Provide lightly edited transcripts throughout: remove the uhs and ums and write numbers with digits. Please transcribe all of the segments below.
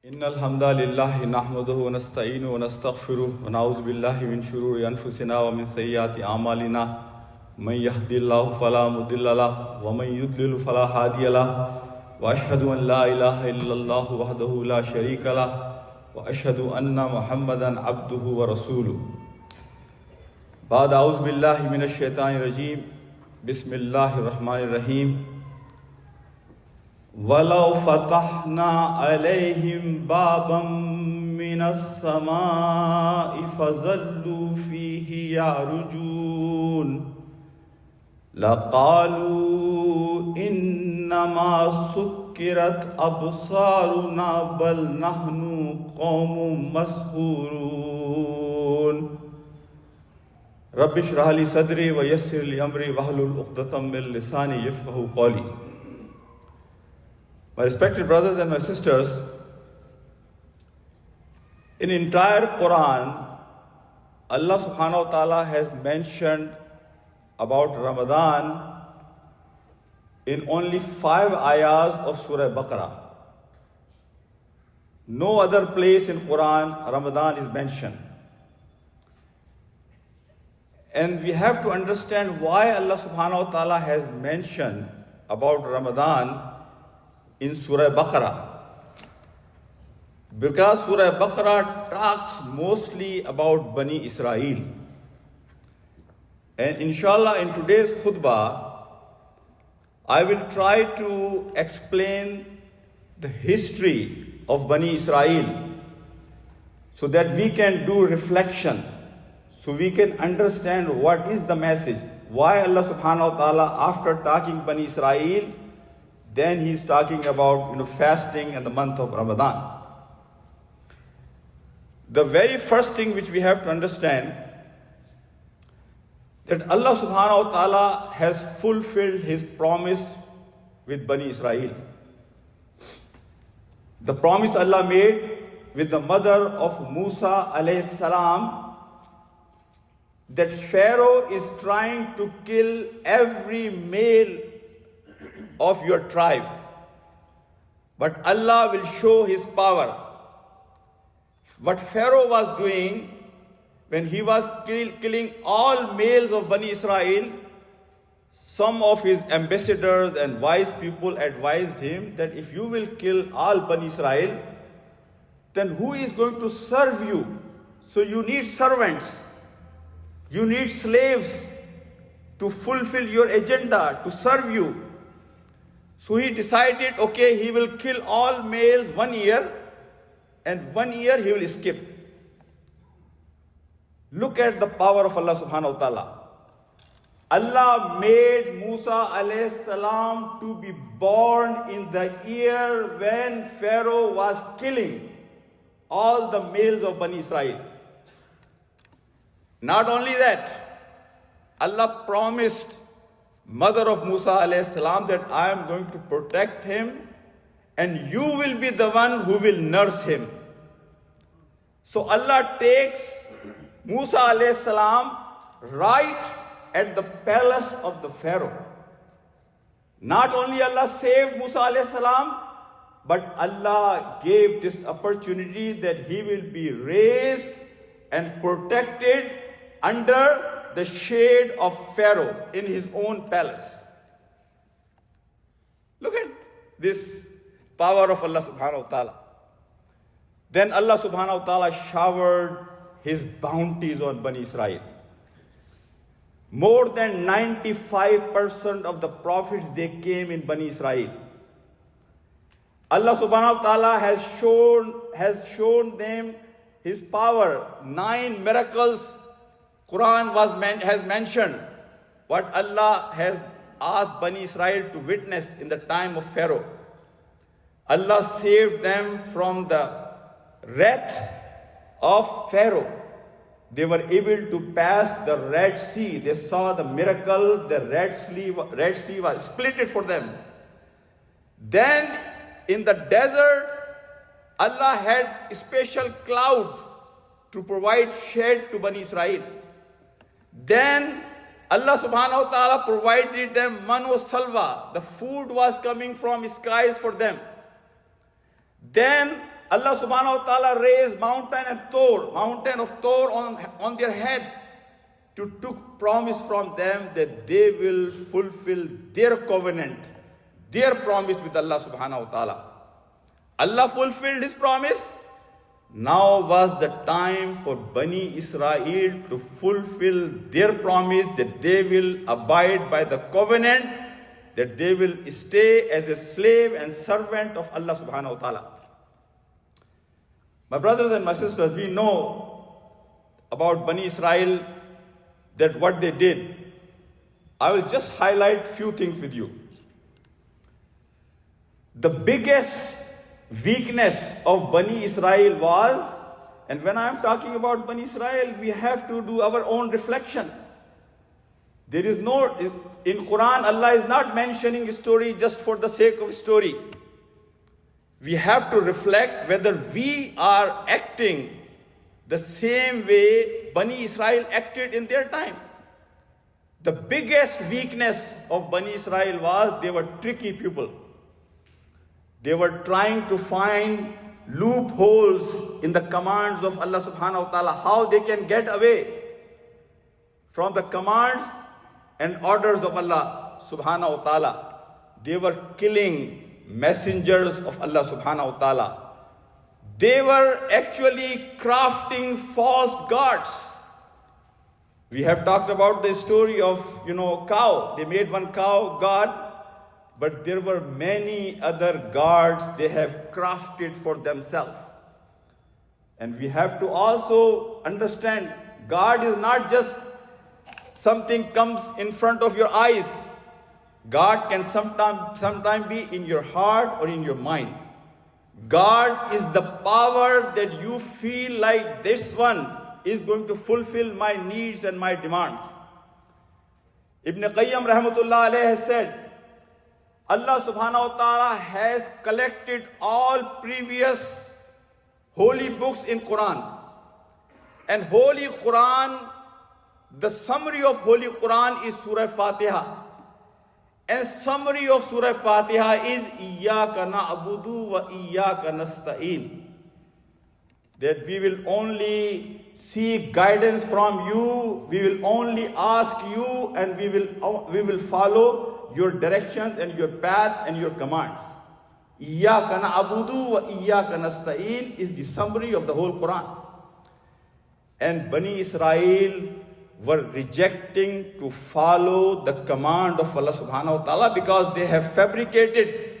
إن الحمد لله نحمده ونستعينه ونستغفره ونعوذ بالله من شرور أنفسنا ومن سيئات أعمالنا من يهد الله فلا مضل له ومن يضلل فلا هادي له وأشهد أن لا إله إلا الله وحده لا شريك له وأشهد أن محمدا عبده ورسوله بعد أعوذ بالله من الشيطان الرجيم بسم الله الرحمن الرحيم وَلَوْ فَتَحْنَا عَلَيْهِمْ بَابًا مِّنَ السَّمَاءِ فَظَلُّوا فِيهِ يَعْرُجُونَ لَقَالُوا إِنَّمَا سُكِّرَتْ أَبْصَارُنَا بَلْ نَحْنُ قَوْمٌ مَسْحُورُونَ رَبِّ اشْرَحْ لِي صَدْرِي وَيَسِّرْ لِي أَمْرِي وَاحْلُلْ عُقْدَةً مِّن لِّسَانِي يَفْقَهُوا قَوْلِي. My respected brothers and my sisters, in entire Quran, Allah subhanahu wa ta'ala has mentioned about Ramadan in only 5 ayahs of Surah Baqarah. No other place in Quran Ramadan is mentioned. And we have to understand why Allah subhanahu wa ta'ala has mentioned about Ramadan in Surah Baqarah. Because Surah Baqarah talks mostly about Bani Israel. And inshallah in today's khutbah, I will try to explain the history of Bani Israel so that we can do reflection, so we can understand what is the message, why Allah subhanahu wa ta'ala after talking Bani Israel, then he's talking about fasting and the month of Ramadan. The very first thing which we have to understand that Allah subhanahu wa ta'ala has fulfilled his promise with Bani Israel. The promise Allah made with the mother of Musa alayhi salam, that Pharaoh is trying to kill every male of your tribe, but Allah will show his power. What Pharaoh was doing when he was killing all males of Bani Israel, some of his ambassadors and wise people advised him that if you will kill all Bani Israel, then who is going to serve you? So you need servants, you need slaves to fulfill your agenda, to serve you. So he decided, okay, he will kill all males 1 year, and 1 year he will skip. Look at the power of Allah subhanahu wa ta'ala. Allah made Musa alayhi salam to be born in the year when Pharaoh was killing all the males of Bani Israel. Not only that, Allah promised mother of Musa alayhi salam that I am going to protect him and you will be the one who will nurse him. So Allah takes Musa alayhi salam right at the palace of the Pharaoh. Not only Allah saved Musa alayhi salam, but Allah gave this opportunity that he will be raised and protected under the shade of Pharaoh in his own palace. Look at this power of Allah subhanahu wa ta'ala. Then Allah subhanahu wa ta'ala showered his bounties on Bani Israel. More than 95% of the prophets, they came in Bani Israel. Allah subhanahu wa ta'ala has shown them his power. 9 miracles Quran has mentioned what Allah has asked Bani Israel to witness in the time of Pharaoh. Allah saved them from the wrath of Pharaoh. They were able to pass the Red Sea. They saw the miracle, the Red Sea was split for them. Then in the desert, Allah had a special cloud to provide shade to Bani Israel. Then Allah subhanahu wa ta'ala provided them manu salwa. The food was coming from skies for them. Then Allah subhanahu wa ta'ala raised mountain of Thor on their head to took promise from them that they will fulfill their covenant, their promise with Allah subhanahu wa ta'ala. Allah fulfilled his promise. Now was the time for Bani Israel to fulfill their promise that they will abide by the covenant, that they will stay as a slave and servant of Allah subhanahu wa ta'ala. My brothers and my sisters, we know about Bani Israel, that what they did. I will just highlight few things with you. The biggest weakness of Bani Israel was, and when I am talking about Bani Israel, we have to do our own reflection. There is no, in Quran, Allah is not mentioning a story just for the sake of a story. We have to reflect whether we are acting the same way Bani Israel acted in their time. The biggest weakness of Bani Israel was they were tricky people. They were trying to find loopholes in the commands of Allah subhanahu wa ta'ala, how they can get away from the commands and orders of Allah subhanahu wa ta'ala. They were killing messengers of Allah subhanahu wa ta'ala. They were actually crafting false gods. We have talked about the story of, cow. They made one cow god, but there were many other gods they have crafted for themselves. And we have to also understand, God is not just something comes in front of your eyes. God can sometime be in your heart or in your mind. God is the power that you feel like this one is going to fulfill my needs and my demands. Ibn Qayyim rahmatullah alayhi has said, Allah subhanahu wa ta'ala has collected all previous holy books in Quran. And Holy Quran, the summary of Holy Quran is Surah Fatiha. And summary of Surah Fatiha is Iyyaka na'budu wa Iyyaka nasta'in. That we will only seek guidance from you, we will only ask you, and we will follow your directions and your path and your commands. Iyyaka na'budu wa Iyyaka nasta'in is the summary of the whole Quran. And Bani Israel were rejecting to follow the command of Allah subhanahu wa ta'ala because they have fabricated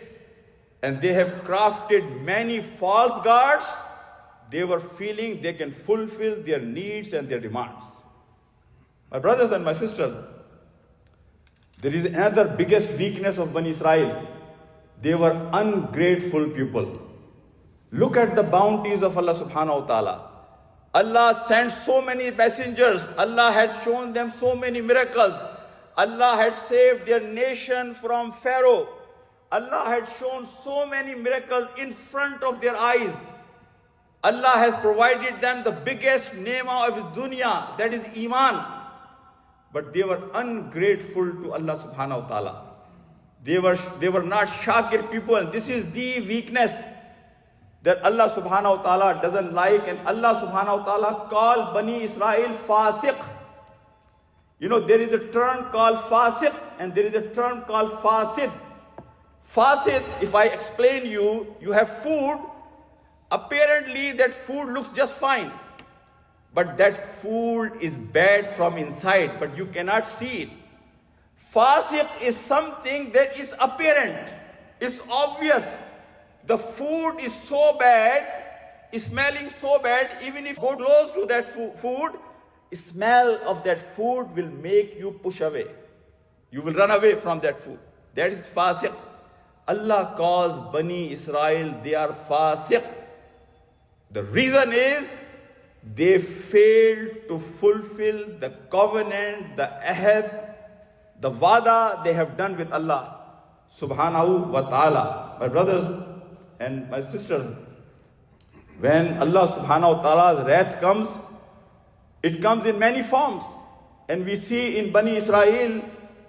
and they have crafted many false gods. They were feeling they can fulfill their needs and their demands. My brothers and my sisters, there is another biggest weakness of Bani Israel. They were ungrateful people. Look at the bounties of Allah subhanahu wa ta'ala. Allah sent so many messengers. Allah had shown them so many miracles. Allah had saved their nation from Pharaoh. Allah had shown so many miracles in front of their eyes. Allah has provided them the biggest neema of dunya, that is Iman. But they were ungrateful to Allah subhanahu wa ta'ala. They were not shakir people. And this is the weakness that Allah subhanahu wa ta'ala doesn't like, and Allah subhanahu wa ta'ala called Bani Israel fasiq. There is a term called fasiq and there is a term called fasid. Fasid, if I explain you have food, apparently that food looks just fine, but that food is bad from inside, but you cannot see it. Fasiq is something that is apparent, is obvious. The food is so bad, is smelling so bad, even if you go close to that food, the smell of that food will make you push away. You will run away from that food. That is fasiq. Allah calls Bani Israel, they are fasiq. The reason is they failed to fulfill the covenant, the ahad, the wada they have done with Allah subhanahu wa ta'ala. My brothers and my sisters, when Allah subhanahu wa ta'ala's wrath comes, it comes in many forms. And we see in Bani Israel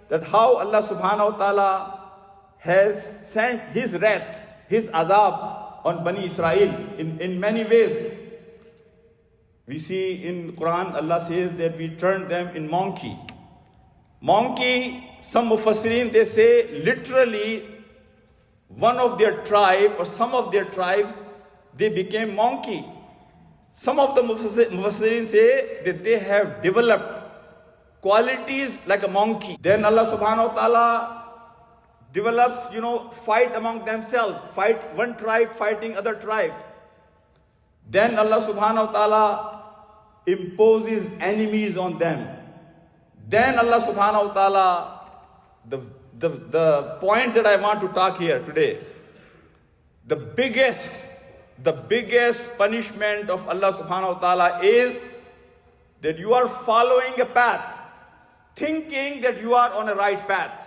that how Allah subhanahu wa ta'ala has sent His wrath, His azab on Bani Israel in many ways. We see in Quran, Allah says that we turned them in monkey. Monkey, some Mufassirin, they say literally one of their tribe or some of their tribes, they became monkey. Some of the Mufassirin say that they have developed qualities like a monkey. Then Allah subhanahu wa ta'ala develops, fight among themselves, fight one tribe fighting other tribe. Then Allah subhanahu wa ta'ala imposes enemies on them. Then Allah subhanahu wa ta'ala, the point that I want to talk here today, the biggest punishment of Allah subhanahu wa ta'ala is that you are following a path, thinking that you are on a right path.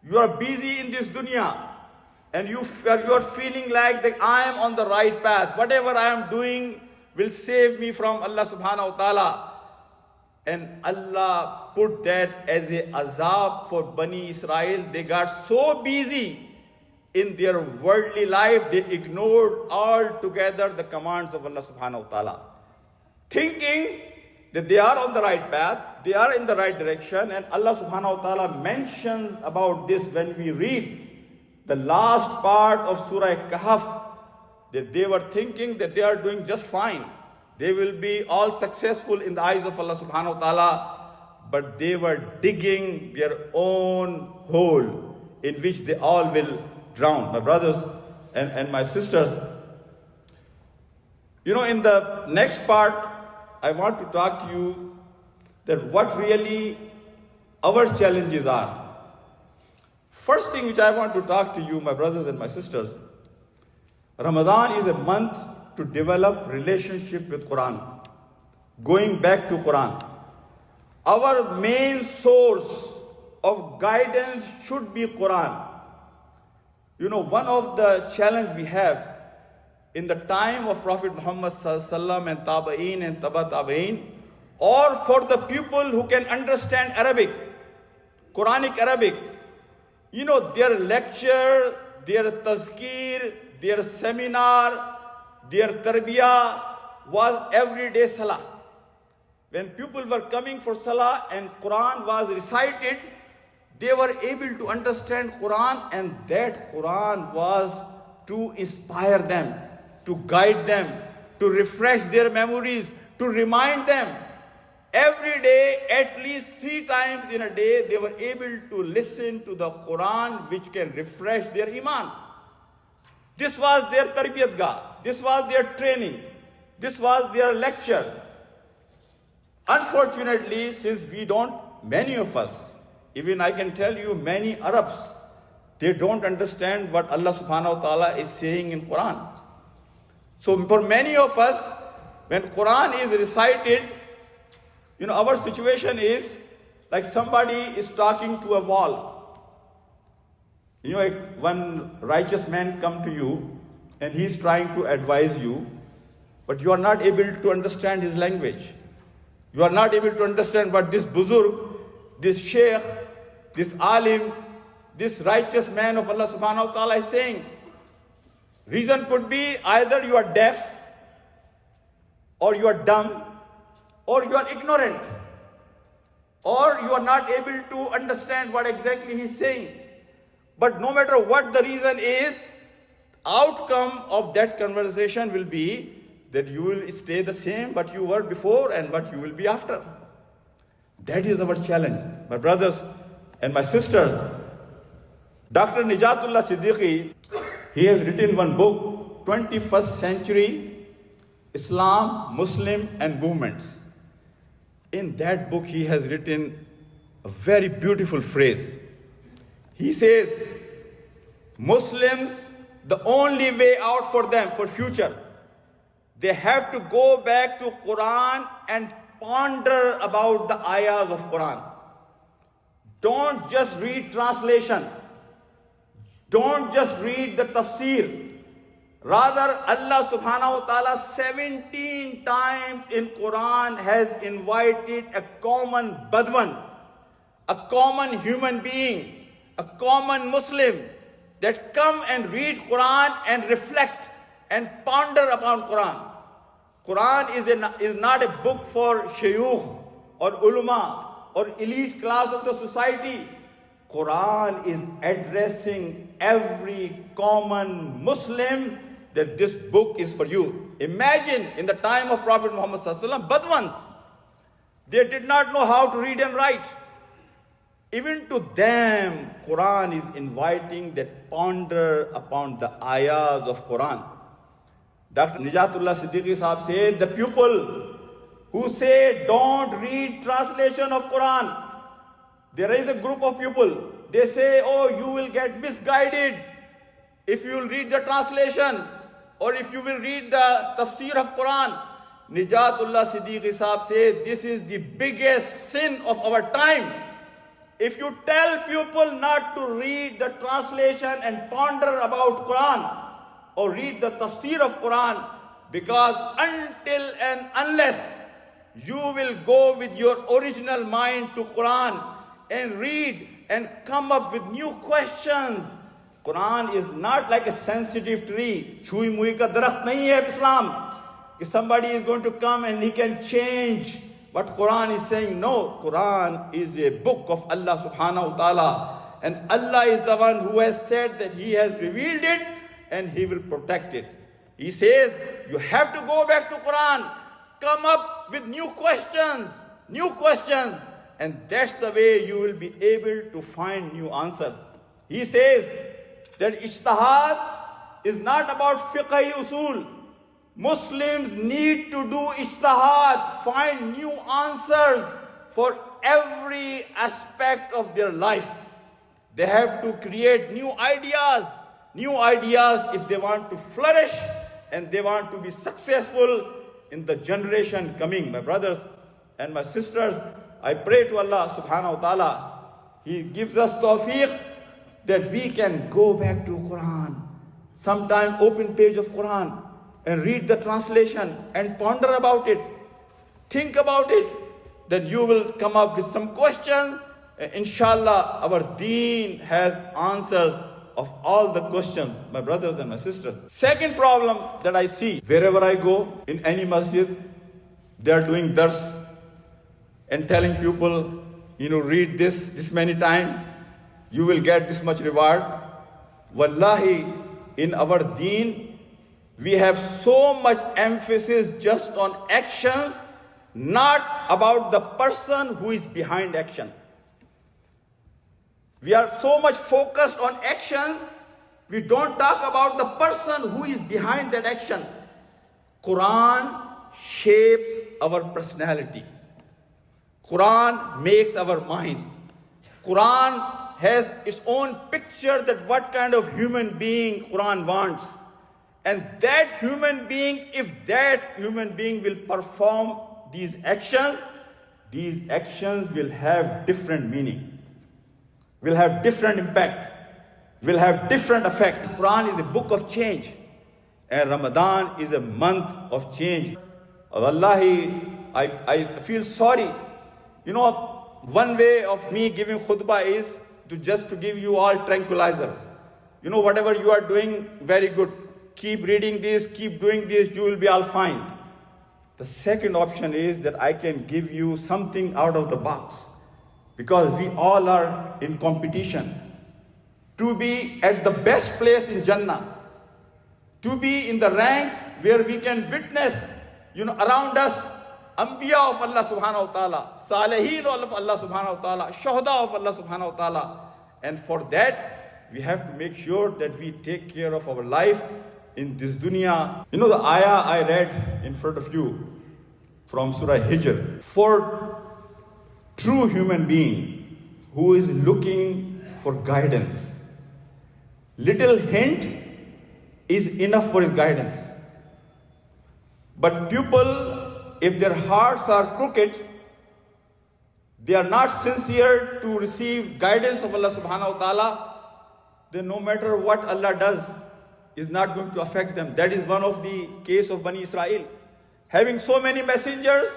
You are busy in this dunya and you are feeling like that I am on the right path. Whatever I am doing will save me from Allah subhanahu wa ta'ala. And Allah put that as a azab for Bani Israel. They got so busy in their worldly life, they ignored altogether the commands of Allah subhanahu wa ta'ala, thinking that they are on the right path, they are in the right direction. And Allah subhanahu wa ta'ala mentions about this when we read the last part of Surah Kahf, that they were thinking that they are doing just fine. They will be all successful in the eyes of Allah subhanahu wa ta'ala, but they were digging their own hole in which they all will drown. My brothers and my sisters, in the next part, I want to talk to you that what really our challenges are. First thing which I want to talk to you, my brothers and my sisters, Ramadan is a month to develop relationship with Quran, going back to Quran. Our main source of guidance should be Quran. One of the challenge we have in the time of Prophet Muhammad sallallahu and Tabaeen and Taba Tabaeen, or for the people who can understand Arabic, Quranic Arabic, their lecture, their tazkir, their seminar, their tarbiyah was everyday salah. When people were coming for salah and Quran was recited, they were able to understand Quran, and that Quran was to inspire them, to guide them, to refresh their memories, to remind them. Every day, at least 3 times in a day, they were able to listen to the Quran, which can refresh their iman. This was their tarbiyat gah. This was their training. This was their lecture. Unfortunately, since many of us, even I can tell you many Arabs, they don't understand what Allah subhanahu wa ta'ala is saying in Quran. So for many of us, when Quran is recited, our situation is like somebody is talking to a wall. One righteous man come to you and he's trying to advise you, but you are not able to understand his language. You are not able to understand what this buzurg, this sheikh, this alim, this righteous man of Allah subhanahu wa ta'ala is saying. Reason could be either you are deaf, or you are dumb, or you are ignorant, or you are not able to understand what exactly he's saying. But no matter what the reason is, outcome of that conversation will be that you will stay the same what you were before and what you will be after. That is our challenge, my brothers and my sisters. Dr. Nijatullah Siddiqui, he has written one book, 21st Century Islam, Muslim and Movements. In that book, he has written a very beautiful phrase. He says, Muslims, the only way out for them, for future, they have to go back to Quran and ponder about the ayahs of Quran. Don't just read translation. Don't just read the tafsir. Rather, Allah subhanahu wa ta'ala 17 times in Quran has invited a common Badwan, a common human being, a common Muslim, that come and read Quran and reflect and ponder upon Quran. Quran is not a book for shayukh or ulama or elite class of the society. Quran is addressing every common Muslim that this book is for you. Imagine in the time of Prophet Muhammad Sallallahu Alaihi Wasallam, Badwans, they did not know how to read and write. Even to them, Quran is inviting that ponder upon the ayahs of Quran. Dr. Nijatullah Siddiqui Sahab said, the people who say don't read translation of Quran, there is a group of people, they say, oh, you will get misguided if you will read the translation or if you will read the tafsir of Quran. Nijatullah Siddiqui Sahab said, this is the biggest sin of our time. If you tell people not to read the translation and ponder about Quran or read the tafsir of Quran, because until and unless you will go with your original mind to Quran and read and come up with new questions. Quran is not like a sensitive tree. Chui mui ka darakht nahi hai Islam. If somebody is going to come and he can change what Quran is saying. No, Quran is a book of Allah subhanahu wa ta'ala. And Allah is the one who has said that He has revealed it and He will protect it. He says, you have to go back to Quran, come up with new questions, and that's the way you will be able to find new answers. He says that ijtihad is not about fiqhi usul. Muslims need to do ijtihad, find new answers for every aspect of their life. They have to create new ideas if they want to flourish and they want to be successful in the generation coming. My brothers and my sisters, I pray to Allah subhanahu wa ta'ala, He gives us tawfiq that we can go back to Quran. Sometime open page of Quran and read the translation and ponder about it. Think about it. Then you will come up with some questions. Inshallah, our deen has answers of all the questions, my brothers and my sisters. Second problem that I see, wherever I go, in any masjid, they are doing dars and telling people, read this many times, you will get this much reward. Wallahi, in our deen, we have so much emphasis just on actions, not about the person who is behind action. We are so much focused on actions, we don't talk about the person who is behind that action. Quran shapes our personality. Quran makes our mind. Quran has its own picture that what kind of human being Quran wants. And that human being, if that human being will perform these actions will have different meaning, will have different impact, will have different effect. Quran is a book of change, and Ramadan is a month of change. Wallahi, I feel sorry. One way of me giving khutbah is to give you all tranquilizer. Whatever you are doing, very good. Keep reading this, keep doing this, you will be all fine. The second option is that I can give you something out of the box, because we all are in competition to be at the best place in Jannah, to be in the ranks where we can witness, around us, Anbiya of Allah subhanahu wa ta'ala, Salihin of Allah subhanahu wa ta'ala, Shuhada of Allah subhanahu wa ta'ala. And for that, we have to make sure that we take care of our life in this dunya. The ayah I read in front of you from Surah Hijr. For true human being who is looking for guidance, little hint is enough for his guidance. But people, if their hearts are crooked, they are not sincere to receive guidance of Allah subhanahu wa ta'ala, then no matter what Allah does is not going to affect them. That is one of the case of Bani Israel. Having so many messengers,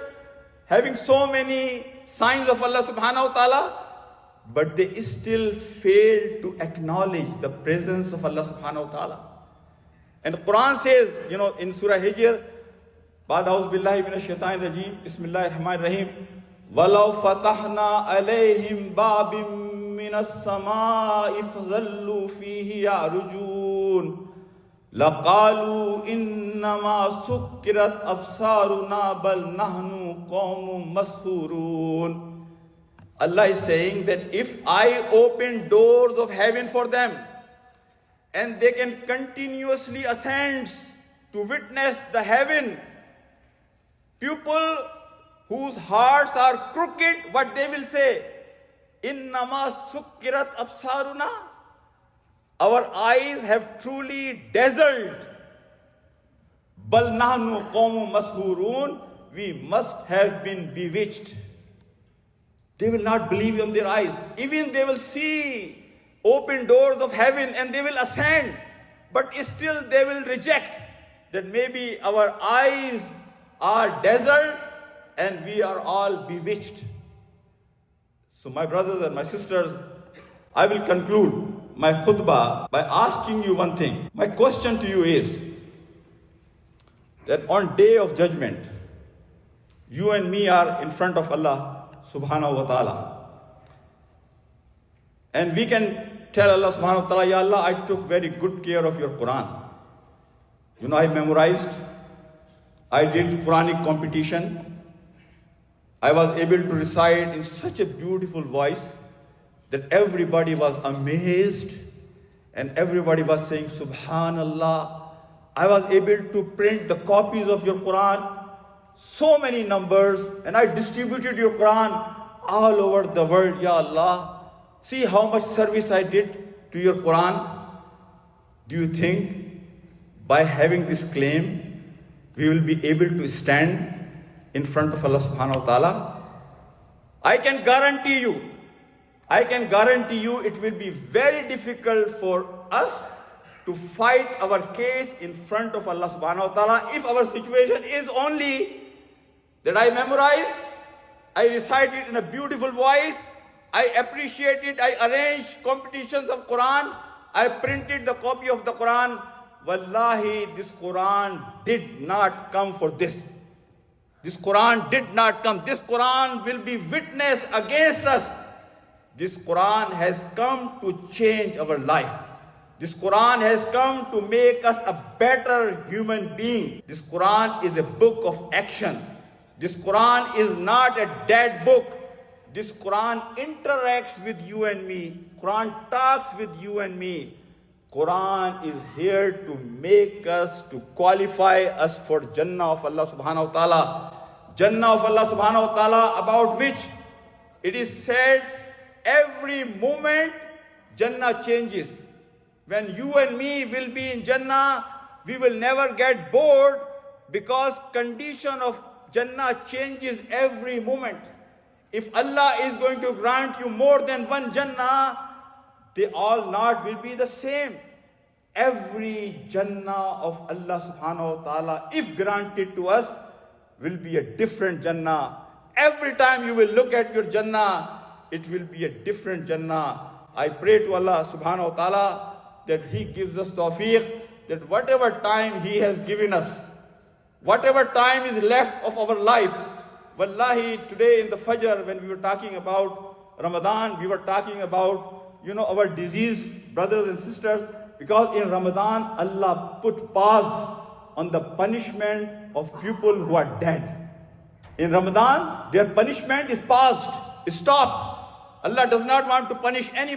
having so many signs of Allah subhanahu wa ta'ala, but they still failed to acknowledge the presence of Allah subhanahu wa ta'ala. And Quran says, in Surah Hijr, Ba'd a'udhu billahi minash shaitanir rajeem, Bismillahir Rahmanir Rahim, وَلَوْ فَتَحْنَا عَلَيْهِمْ بَابٍ مِّنَ السَّمَاءِ فَظَلُّوا فِيهِ يَعْرُجُونَ لَقَالُوا إِنَّمَا سُكِّرَتْ أَبْصَارُنَا بَلْ نَحْنُ قَوْمٌ مَسْحُورُونَ. Allah is saying that if I open doors of heaven for them, and they can continuously ascend to witness the heaven, people whose hearts are crooked, what they will say? Innama sukkirat absaruna. Our eyes have truly dazzled. Bal nahnu qawmun mashhurun. We must have been bewitched. They will not believe on their eyes. Even they will see open doors of heaven and they will ascend, but still they will reject that maybe our eyes are dazzled and we are all bewitched. So my brothers and my sisters, I will conclude my khutbah by asking you one thing. My question to you is that on day of judgment, you and me are in front of Allah subhanahu wa ta'ala. And we can tell Allah subhanahu wa ta'ala, Ya Allah, I took very good care of your Quran. I memorized, I did Quranic competition. I was able to recite in such a beautiful voice that everybody was amazed and everybody was saying, Subhanallah. I was able to print the copies of your Quran, so many numbers, and I distributed your Quran all over the world, Ya Allah. See how much service I did to your Quran. Do you think by having this claim, we will be able to stand in front of Allah subhanahu wa ta'ala? I can guarantee you it will be very difficult for us to fight our case in front of Allah subhanahu wa ta'ala if our situation is only that I memorized, I recited in a beautiful voice, I appreciate it, I arranged competitions of Quran, I printed the copy of the Quran. Wallahi, this Quran did not come for this. This Quran did not come. This Quran will be witness against us. This Quran has come to change our life. This Quran has come to make us a better human being. This Quran is a book of action. This Quran is not a dead book. This Quran interacts with you and me. Quran talks with you and me. Quran is here to make us, to qualify us for Jannah of Allah subhanahu wa ta'ala. Jannah of Allah subhanahu wa ta'ala, about which it is said every moment Jannah changes. When you and me will be in Jannah, we will never get bored because condition of Jannah changes every moment. If Allah is going to grant you more than one Jannah, they all not will be the same. Every Jannah of Allah subhanahu wa ta'ala, if granted to us, will be a different Jannah. Every time you will look at your Jannah, it will be a different Jannah. I pray to Allah subhanahu wa ta'ala that He gives us tawfiq, that whatever time He has given us, whatever time is left of our life, wallahi, today in the Fajr, when we were talking about Ramadan, we were talking about, our disease, brothers and sisters, because in Ramadan, Allah put pause on the punishment of people who are dead. In Ramadan, their punishment is paused, stopped. Allah does not want to punish anybody.